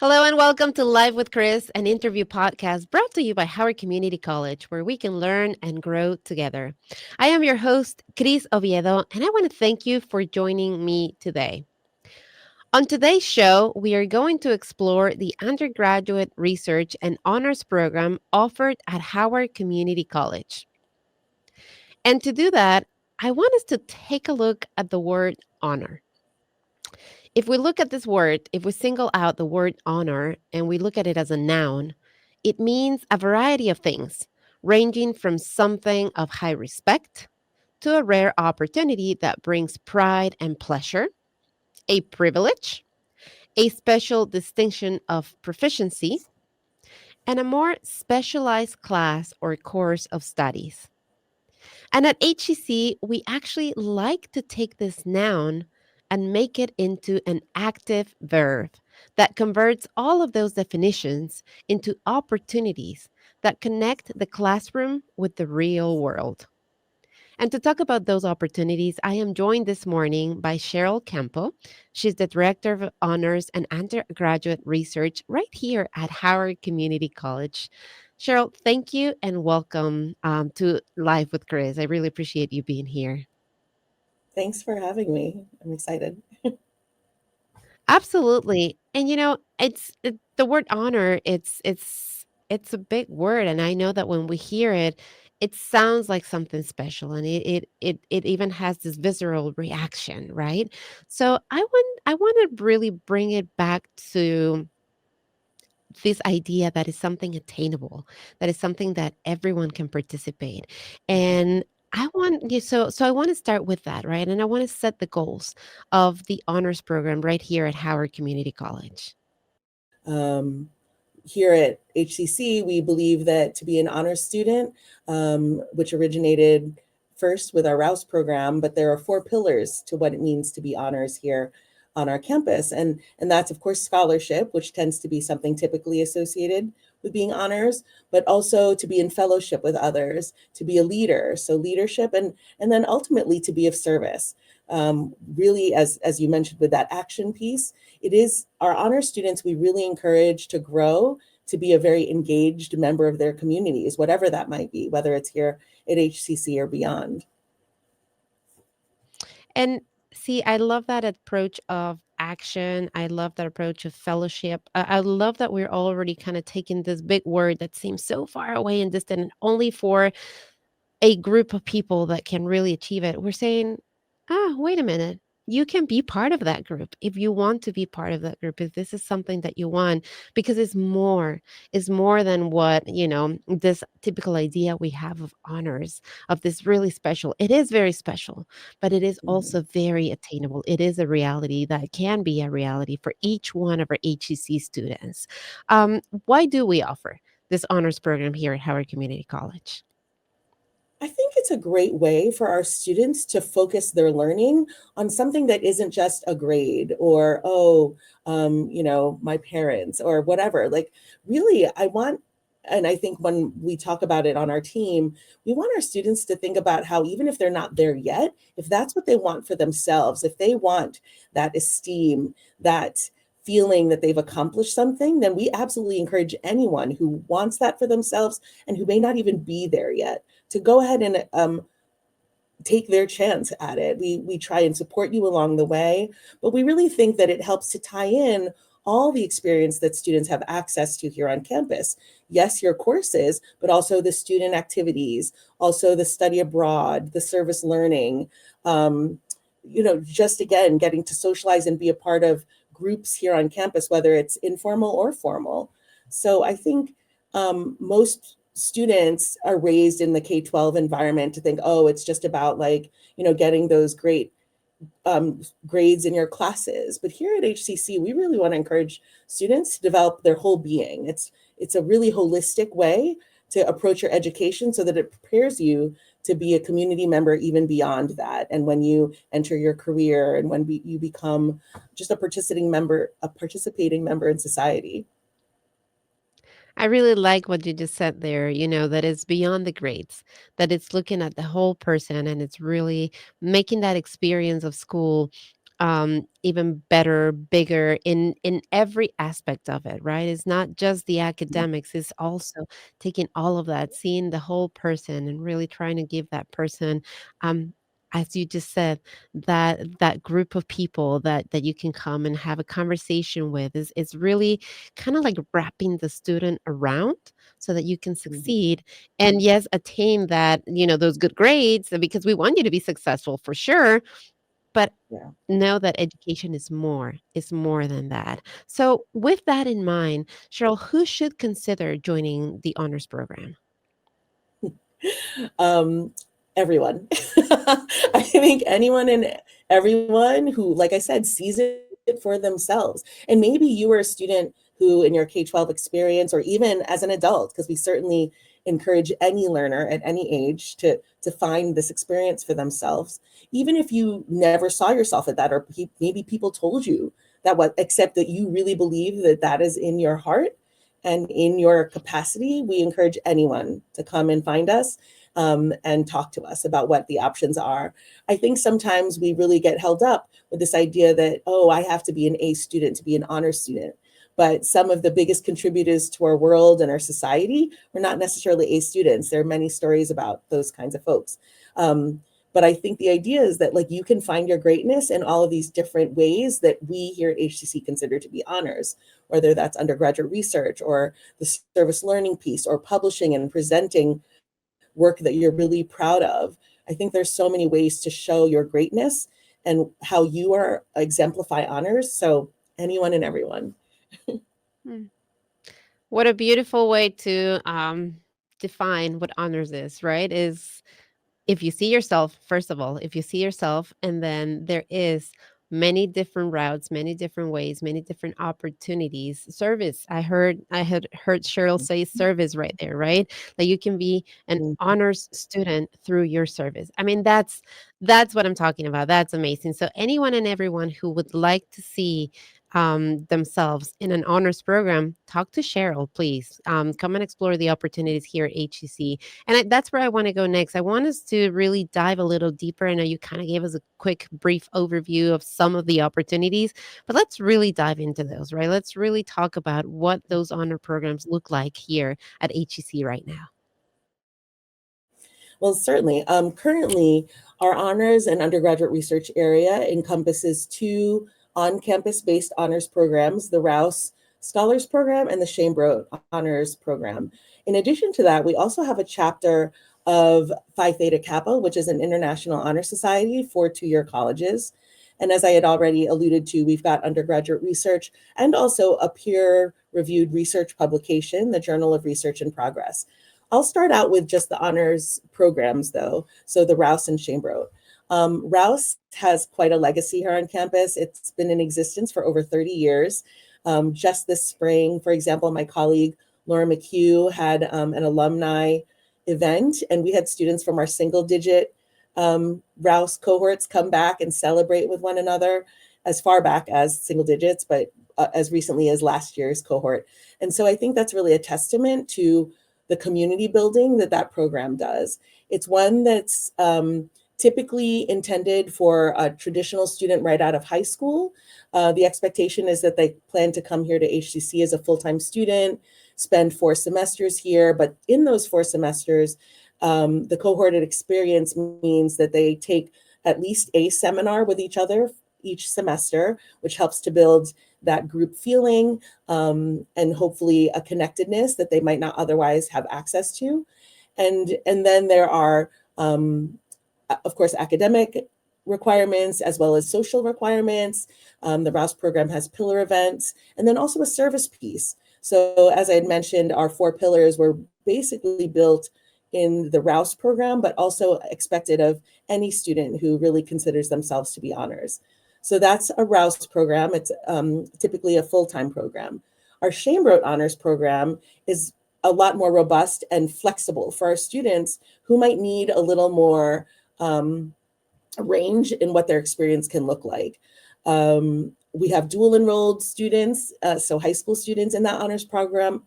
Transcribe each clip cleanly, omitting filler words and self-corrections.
Hello and welcome to Live with Cris, an interview podcast brought to you by Howard Community College, where we can learn and grow together. I am your host, Cris Oviedo, and I want to thank you for joining me today. On today's show, we are going to explore the undergraduate research and honors program offered at Howard Community College. And to do that, I want us to take a look at the word honor. If we look at this word, if we single out the word honor and we look at it as a noun, it means a variety of things, ranging from something of high respect to a rare opportunity that brings pride and pleasure, a privilege, a special distinction of proficiency, and a more specialized class or course of studies. And at HCC, we actually like to take this noun and make it into an active verb that converts all of those definitions into opportunities that connect the classroom with the real world. And to talk about those opportunities, I am joined this morning by Cheryl Campo. She's the Director of Honors and Undergraduate Research right here at Howard Community College. Cheryl, thank you and welcome to Live with Cris. I really appreciate you being here. Thanks for having me. I'm excited. Absolutely. And the word honor, it's a big word, and I know that when we hear it, it sounds like something special, and it even has this visceral reaction, right? So I want to really bring it back to this idea that is something attainable, that is something that everyone can participate. And I want you so I want to start with that, right? And I want to set the goals of the honors program right here at Howard Community College. Um, Here at HCC, we believe that to be an honors student, which originated first with our Rouse program, but there are four pillars to what it means to be honors here on our campus. And that's, of course, scholarship, which tends to be something typically associated with being honors, but also to be in fellowship with others, to be a leader, so leadership, and then ultimately to be of service. Really, as you mentioned with that action piece, it is our honor students we really encourage to grow to be a very engaged member of their communities, whatever that might be, whether it's here at HCC or beyond. And see, I love that approach of action. I love that approach of fellowship. I love that we're already kind of taking this big word that seems so far away and distant, and only for a group of people that can really achieve it. We're saying, wait a minute. You can be part of that group if you want to be part of that group, if this is something that you want, because it's more than what, this typical idea we have of honors, of this really special. It is very special, but it is Mhm. also very attainable. It is a reality that can be a reality for each one of our HEC students. Why do we offer this honors program here at Howard Community College? I think it's a great way for our students to focus their learning on something that isn't just a grade or, my parents or whatever. Like, really, and I think when we talk about it on our team, we want our students to think about how, even if they're not there yet, if that's what they want for themselves, if they want that esteem, that feeling that they've accomplished something, then we absolutely encourage anyone who wants that for themselves and who may not even be there yet to go ahead and take their chance at it. We try and support you along the way, but we really think that it helps to tie in all the experience that students have access to here on campus. Yes, your courses, but also the student activities, also the study abroad, the service learning. Just again, getting to socialize and be a part of groups here on campus, whether it's informal or formal. So I think most students are raised in the K-12 environment to think, oh, it's just about getting those great grades in your classes. But here at HCC, we really want to encourage students to develop their whole being. It's a really holistic way to approach your education so that it prepares you to be a community member even beyond that. And when you enter your career and when you become just a participating member in society. I really like what you just said there, that it's beyond the grades, that it's looking at the whole person and it's really making that experience of school even better, bigger in every aspect of it, right? It's not just the academics, it's also taking all of that, seeing the whole person and really trying to give that person, um, as you just said, that group of people that you can come and have a conversation with is really kind of like wrapping the student around so that you can Mhm. succeed and yes, attain that, those good grades because we want you to be successful for sure, but Yeah. know that education is more than that. So, with that in mind, Cheryl, who should consider joining the honors program? um, Everyone. I think anyone and everyone who, like I said, sees it for themselves. And maybe you were a student who, in your K-12 experience, or even as an adult, because we certainly encourage any learner at any age to find this experience for themselves, even if you never saw yourself at that, or maybe people told you that, what, except that you really believe that that is in your heart and in your capacity. We encourage anyone to come and find us, and talk to us about what the options are. I think sometimes we really get held up with this idea that, oh, I have to be an A student to be an honor student. But some of the biggest contributors to our world and our society were not necessarily A students. There are many stories about those kinds of folks. But I think the idea is that, like, you can find your greatness in all of these different ways that we here at HCC consider to be honors, whether that's undergraduate research or the service learning piece or publishing and presenting work that you're really proud of. I think there's so many ways to show your greatness and how you are exemplify honors. So anyone and everyone. Hmm. What a beautiful way to define what honors is, right? Is if you see yourself, first of all, if you see yourself, and then there is many different routes, many different ways, many different opportunities. Service. I had heard Cheryl say service right there, right? That you can be an Mhm. honors student through your service. I mean, that's what I'm talking about. That's amazing. So anyone and everyone who would like to see themselves in an honors program, talk to Cheryl, please. Come and explore the opportunities here at HEC. And that's where I want to go next. I want us to really dive a little deeper. I know you kind of gave us a quick, brief overview of some of the opportunities, but let's really dive into those, right? Let's really talk about what those honor programs look like here at HEC right now. Well, certainly. Currently, our honors and undergraduate research area encompasses two on-campus based honors programs, the Rouse Scholars Program and the Schoenbrodt Honors Program. In addition to that, we also have a chapter of Phi Theta Kappa, which is an international honor society for two-year colleges. And as I had already alluded to, we've got undergraduate research and also a peer-reviewed research publication, the Journal of Research in Progress. I'll start out with just the honors programs, though. So the Rouse and Schoenbrodt. Rouse has quite a legacy here on campus. It's been in existence for over 30 years. Just this spring, for example, my colleague Laura McHugh had an alumni event, and we had students from our single digit Rouse cohorts come back and celebrate with one another as far back as single digits, but as recently as last year's cohort. And so I think that's really a testament to the community building that that program does. It's one that's typically intended for a traditional student right out of high school. The expectation is that they plan to come here to HCC as a full-time student, spend 4 semesters here, but in those 4 semesters, the cohorted experience means that they take at least a seminar with each other each semester, which helps to build that group feeling, and hopefully a connectedness that they might not otherwise have access to. And then there are, of course, academic requirements as well as social requirements. The Rouse program has pillar events and then also a service piece. So as I had mentioned, our 4 pillars were basically built in the Rouse program, but also expected of any student who really considers themselves to be honors. So that's a Rouse program. It's typically a full-time program. Our Schoenbrodt Honors program is a lot more robust and flexible for our students who might need a little more range in what their experience can look like. We have dual enrolled students, so high school students in that honors program,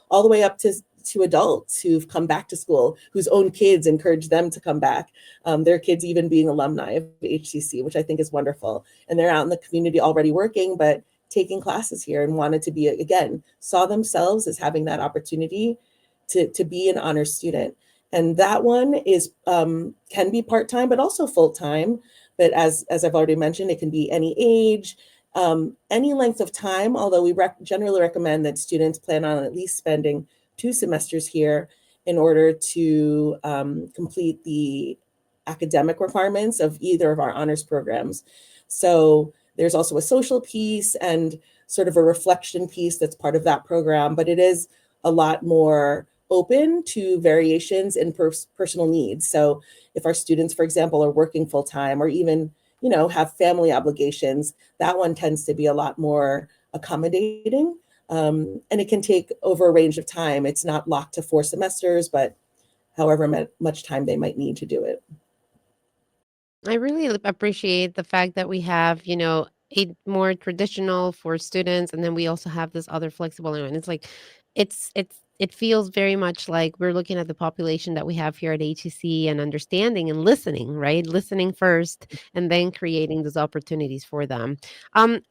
all the way up to to adults who've come back to school, whose own kids encourage them to come back. Their kids even being alumni of HCC, which I think is wonderful. And they're out in the community already working, but taking classes here and wanted to be, again, saw themselves as having that opportunity to be an honors student. And that one is can be part-time, but also full-time. But as I've already mentioned, it can be any age, any length of time, although we generally recommend that students plan on at least spending 2 semesters here in order to complete the academic requirements of either of our honors programs. So there's also a social piece and sort of a reflection piece that's part of that program, but it is a lot more open to variations in personal needs. So if our students, for example, are working full time or even, have family obligations, that one tends to be a lot more accommodating. And it can take over a range of time. It's not locked to 4 semesters, but however much time they might need to do it. I really appreciate the fact that we have, a more traditional for students, and then we also have this other flexible one. It's like, it feels very much like we're looking at the population that we have here at HEC and understanding and listening, right? Listening first, and then creating those opportunities for them.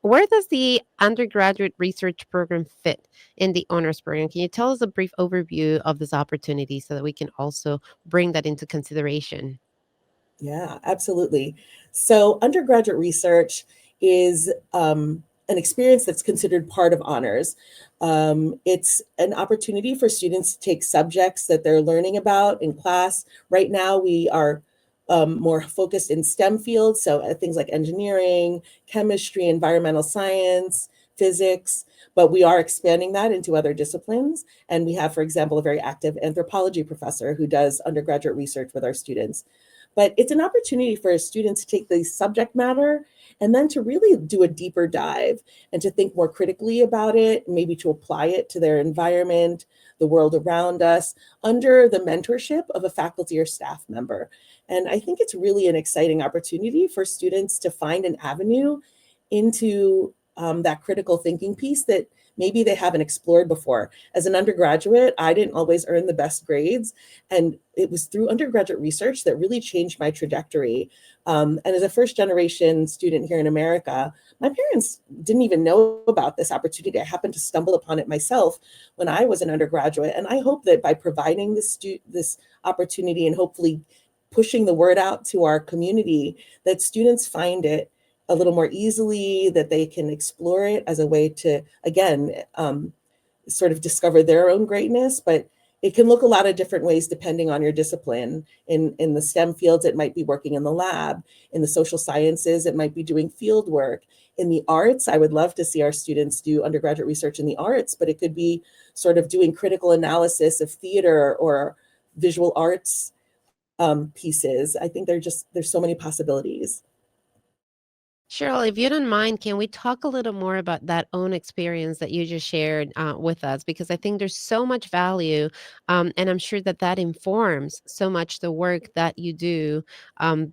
Where does the undergraduate research program fit in the honors program? Can you tell us a brief overview of this opportunity so that we can also bring that into consideration? Yeah, absolutely. So undergraduate research is an experience that's considered part of honors. It's an opportunity for students to take subjects that they're learning about in class. Right now, we are more focused in STEM fields, so things like engineering, chemistry, environmental science, physics, but we are expanding that into other disciplines. And we have, for example, a very active anthropology professor who does undergraduate research with our students. But it's an opportunity for students to take the subject matter and then to really do a deeper dive and to think more critically about it, maybe to apply it to their environment, the world around us, under the mentorship of a faculty or staff member. And I think it's really an exciting opportunity for students to find an avenue into that critical thinking piece that maybe they haven't explored before. As an undergraduate, I didn't always earn the best grades. And it was through undergraduate research that really changed my trajectory. And as a first generation student here in America, my parents didn't even know about this opportunity. I happened to stumble upon it myself when I was an undergraduate. And I hope that by providing this opportunity and hopefully pushing the word out to our community, that students find it a little more easily, that they can explore it as a way to, again, sort of discover their own greatness. But it can look a lot of different ways depending on your discipline. In the STEM fields, it might be working in the lab. In the social sciences, it might be doing field work. In the arts, I would love to see our students do undergraduate research in the arts, but it could be sort of doing critical analysis of theater or visual arts pieces. I think there's so many possibilities. Cheryl, if you don't mind, can we talk a little more about that own experience that you just shared with us? Because I think there's so much value, and I'm sure that that informs so much the work that you do,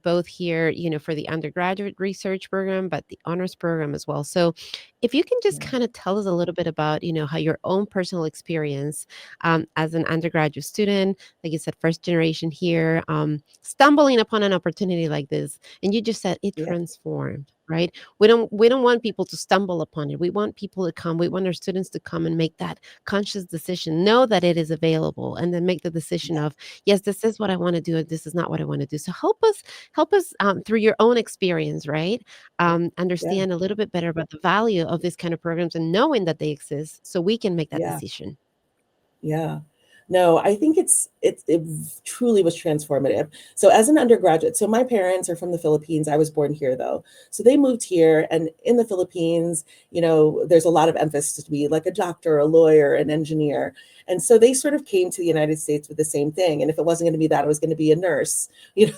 both here, for the undergraduate research program, but the honors program as well. So, if you can just Yeah. kind of tell us a little bit about, how your own personal experience as an undergraduate student, like you said, first generation here, stumbling upon an opportunity like this, and you just said it Yeah. transformed, right? We don't want people to stumble upon it. We want people to come. We want our students to come and make that conscious decision, know that it is available, and then make the decision Yeah. of, yes, this is what I want to do, and this is not what I want to do. So help us through your own experience, right? Yeah. Understand a little bit better about the value of these kind of programs and knowing that they exist, so we can make that Yeah. decision. Yeah. No, I think it truly was transformative. So as an undergraduate, so my parents are from the Philippines. I was born here though. So they moved here, and in the Philippines, there's a lot of emphasis to be like a doctor, a lawyer, an engineer. And so they sort of came to the United States with the same thing. And if it wasn't going to be that, it was going to be a nurse.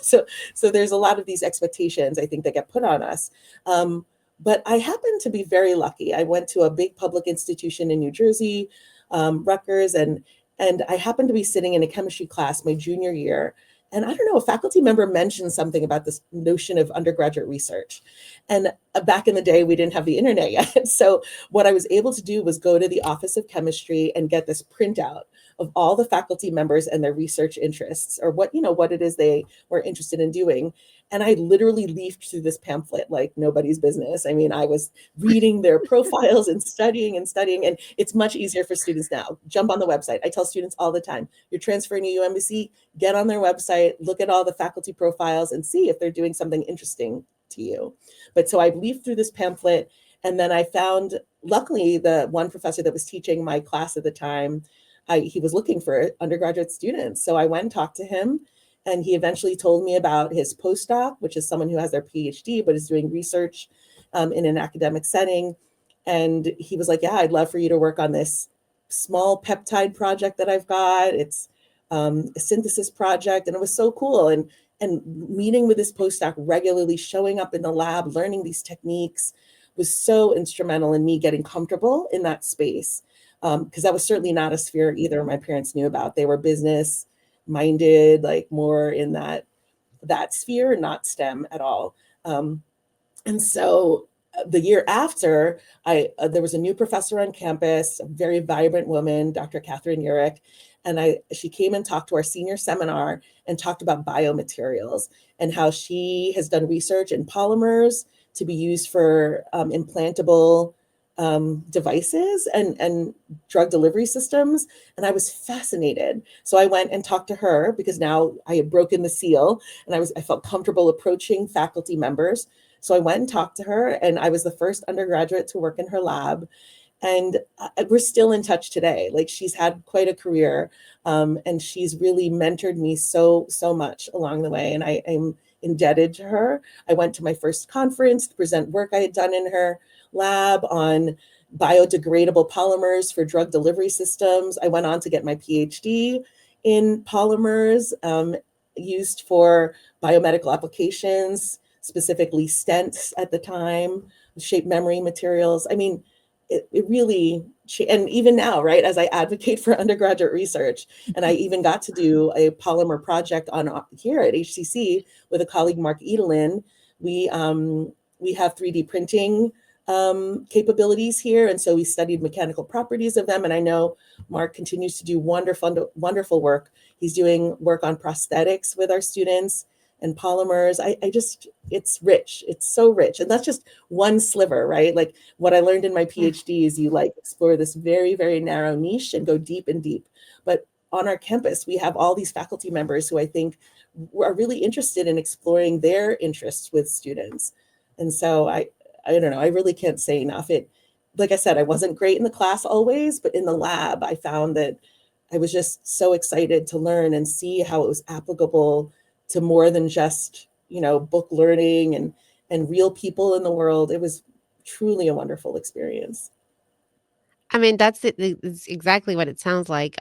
So there's a lot of these expectations I think that get put on us. But I happen to be very lucky. I went to a big public institution in New Jersey, Rutgers, and I happened to be sitting in a chemistry class my junior year. And I don't know, a faculty member mentioned something about this notion of undergraduate research. And back in the day, we didn't have the internet yet. So what I was able to do was go to the Office of Chemistry and get this printout of all the faculty members and their research interests, or what, what it is they were interested in doing. And I literally leafed through this pamphlet like nobody's business. I mean, I was reading their profiles and studying. And it's much easier for students now. Jump on the website. I tell students all the time, you're transferring to UMBC, get on their website, look at all the faculty profiles and see if they're doing something interesting to you. But so I leafed through this pamphlet, and then I found, luckily, the one professor that was teaching my class at the time, he was looking for undergraduate students. So I went and talked to him, and he eventually told me about his postdoc, which is someone who has their PhD but is doing research in an academic setting. And he was like, yeah, I'd love for you to work on this small peptide project that I've got. It's a synthesis project. And it was so cool. And meeting with this postdoc regularly, showing up in the lab, learning these techniques was so instrumental in me getting comfortable in that space. Because that was certainly not a sphere either my parents knew about. They were business minded, like more in that sphere, not STEM at all. And so the year after, there was a new professor on campus, a very vibrant woman, Dr. Catherine Urich, and she came and talked to our senior seminar and talked about biomaterials and how she has done research in polymers to be used for implantable devices and drug delivery systems. And I was fascinated. So I went and talked to her because now I had broken the seal and I felt comfortable approaching faculty members. So I went and talked to her, and I was the first undergraduate to work in her lab. And we're still in touch today. Like, she's had quite a career, and she's really mentored me so much along the way. And I'm indebted to her. I went to my first conference to present work I had done in her lab on biodegradable polymers for drug delivery systems. I went on to get my PhD in polymers used for biomedical applications, specifically stents at the time, shape memory materials. I mean, it really, and even now, right, as I advocate for undergraduate research, and I even got to do a polymer project on here at HCC with a colleague, Mark Edelin. We have 3D printing capabilities here, and so we studied mechanical properties of them. And I know Mark continues to do wonderful work. He's doing work on prosthetics with our students and polymers. It's rich. It's so rich. And that's just one sliver, right? Like, what I learned in my PhD is you explore this very, very narrow niche and go deep and deep. But on our campus, we have all these faculty members who I think are really interested in exploring their interests with students. And so I don't know, I really can't say enough. Like I said, I wasn't great in the class always, but in the lab, I found that I was just so excited to learn and see how it was applicable to more than just, book learning and real people in the world. It was truly a wonderful experience. I mean, that's it. It's exactly what it sounds like.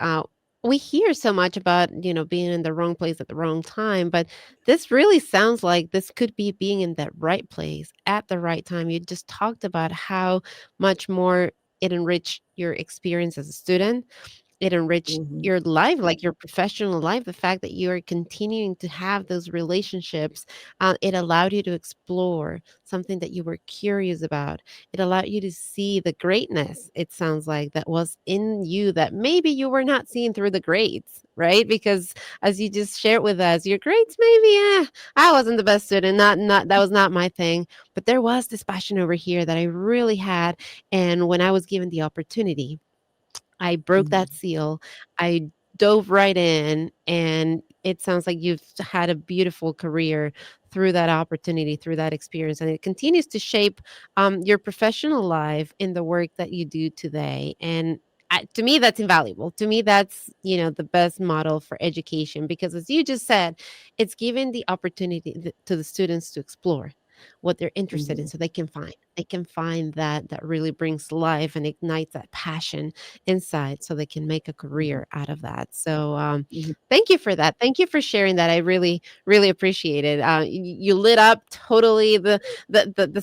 We hear so much about, being in the wrong place at the wrong time, but this really sounds like this could be being in that right place at the right time. You just talked about how much more it enriched your experience as a student. It enriched Mhm. your life, like your professional life. The fact that you are continuing to have those relationships, it allowed you to explore something that you were curious about. It allowed you to see the greatness, it sounds like, that was in you that maybe you were not seeing through the grades, right? Because as you just shared with us, your grades maybe, I wasn't the best student, not that was not my thing, but there was this passion over here that I really had, and when I was given the opportunity, I broke Mhm. that seal. I dove right in, and it sounds like you've had a beautiful career through that opportunity, through that experience, and it continues to shape your professional life in the work that you do today. And to me, that's invaluable. To me, that's the best model for education because, as you just said, it's giving the opportunity to the students to explore what they're interested in, Mhm. so they can find that really brings life and ignites that passion inside so they can make a Mhm. career out of that. So Mhm. thank you for that. Thank you for sharing that. I really, really appreciate it. You lit up totally the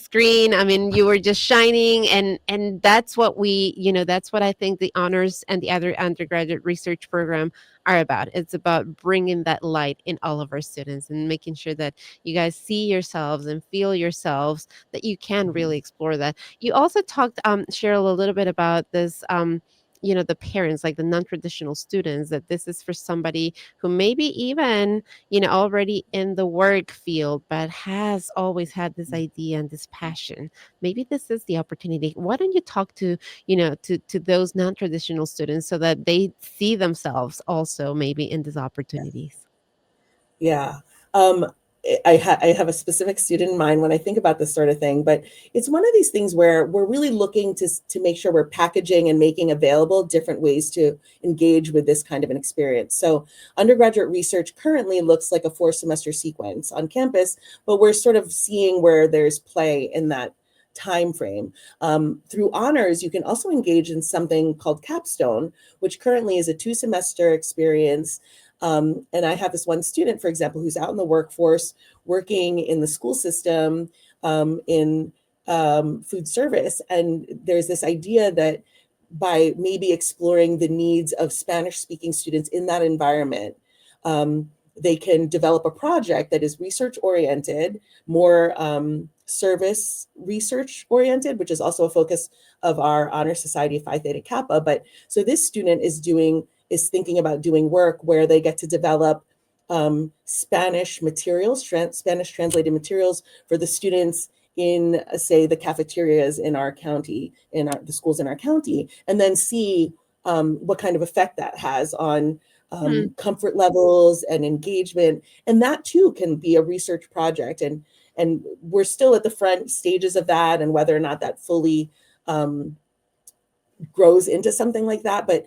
screen. I mean, you were just shining, and that's what that's what I think the honors and the other undergraduate research program are about. It's about bringing that light in all of our students and making sure that you guys see yourselves and feel yourselves, that you can really explore that. You also talked, Cheryl, a little bit about this. The parents, like the non-traditional students, that this is for somebody who maybe even already in the work field, but has always had this idea and this passion. Maybe this is the opportunity. Why don't you talk to those non-traditional students so that they see themselves also maybe in these opportunities? Yeah. Um, I have a specific student in mind when I think about this sort of thing, but it's one of these things where we're really looking to make sure we're packaging and making available different ways to engage with this kind of an experience. So undergraduate research currently looks like a 4-semester sequence on campus, but we're sort of seeing where there's play in that time frame. Through honors, you can also engage in something called capstone, which currently is a 2-semester experience. And I have this one student, for example, who's out in the workforce, working in the school system, in food service. And there's this idea that by maybe exploring the needs of Spanish-speaking students in that environment, they can develop a project that is research-oriented, more service research-oriented, which is also a focus of our Honor Society Phi Theta Kappa. But so this student is thinking about doing work where they get to develop Spanish materials, Spanish translated materials for the students in, say, the cafeterias in our county, the schools in our county, and then see what kind of effect that has on comfort levels and engagement. And that too can be a research project. And we're still at the front stages of that, and whether or not that fully grows into something like that. But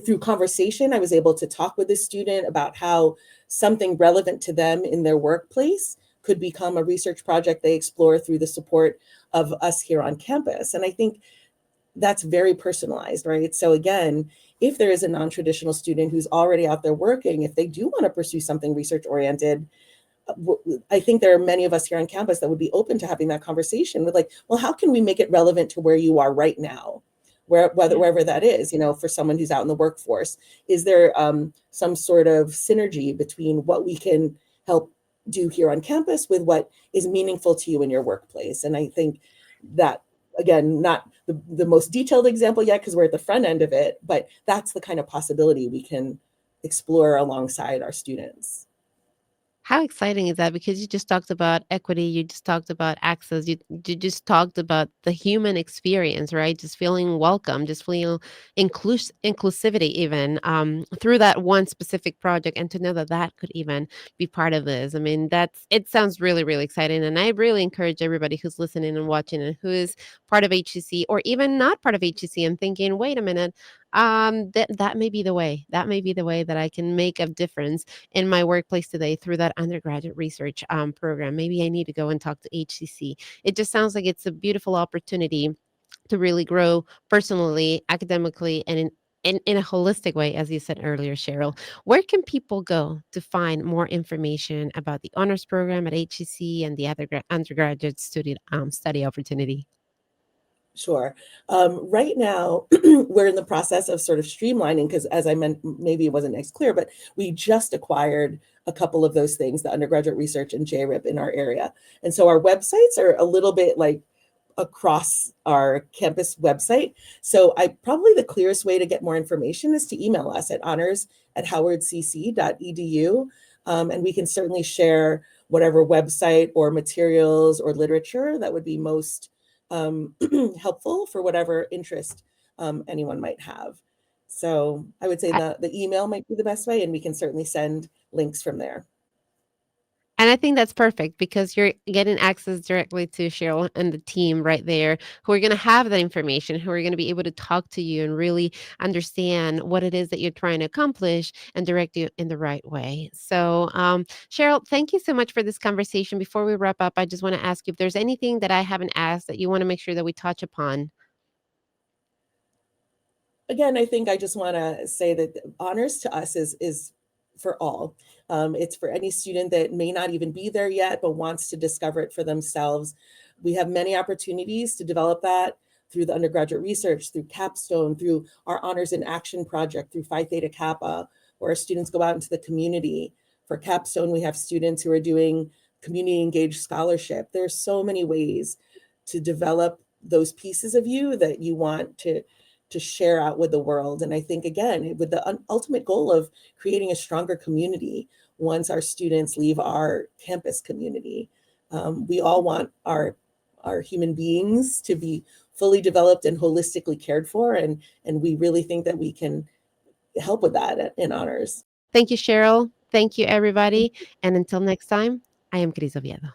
through conversation, I was able to talk with the student about how something relevant to them in their workplace could become a research project they explore through the support of us here on campus. And I think that's very personalized, right? So again, if there is a non-traditional student who's already out there working, if they do want to pursue something research-oriented, I think there are many of us here on campus that would be open to having that conversation with, like, well, how can we make it relevant to where you are right now? Wherever that is, for someone who's out in the workforce, is there some sort of synergy between what we can help do here on campus with what is meaningful to you in your workplace? And I think that, again, not the most detailed example yet, because we're at the front end of it, but that's the kind of possibility we can explore alongside our students. How exciting is that? Because you just talked about equity, you just talked about access, you just talked about the human experience, right? Just feeling welcome, just feeling inclusivity, even through that one specific project, and to know that that could even be part of this. I mean, it sounds really, really exciting, and I really encourage everybody who's listening and watching and who is part of HCC or even not part of HCC and thinking, wait a minute, that may be the way. That may be the way that I can make a difference in my workplace today through that undergraduate research program. Maybe I need to go and talk to HCC. It just sounds like it's a beautiful opportunity to really grow personally, academically, and in a holistic way, as you said earlier, Cheryl. Where can people go to find more information about the honors program at HCC and the other undergraduate student study opportunity? Sure. Right now, we're in the process of sort of streamlining, because as I meant, maybe it wasn't as clear, but we just acquired a couple of those things, the undergraduate research and JRIP in our area. And so our websites are a little bit like across our campus website. So probably the clearest way to get more information is to email us at honors@howardcc.edu. And we can certainly share whatever website or materials or literature that would be most helpful for whatever interest anyone might have. So I would say the email might be the best way, and we can certainly send links from there. And I think that's perfect because you're getting access directly to Cheryl and the team right there who are going to have that information, who are going to be able to talk to you and really understand what it is that you're trying to accomplish and direct you in the right way. So, Cheryl, thank you so much for this conversation. Before we wrap up, I just want to ask you if there's anything that I haven't asked that you want to make sure that we touch upon. Again, I think I just want to say that honors to us is for all. It's for any student that may not even be there yet, but wants to discover it for themselves. We have many opportunities to develop that through the undergraduate research, through Capstone, through our Honors in Action project, through Phi Theta Kappa, where our students go out into the community. For Capstone, we have students who are doing community engaged scholarship. There's so many ways to develop those pieces of you that you want to share out with the world. And I think, again, with the ultimate goal of creating a stronger community once our students leave our campus community. We all want our human beings to be fully developed and holistically cared for, and we really think that we can help with that in honors. Thank you, Cheryl. Thank you, everybody. And until next time, I am Cris Oviedo.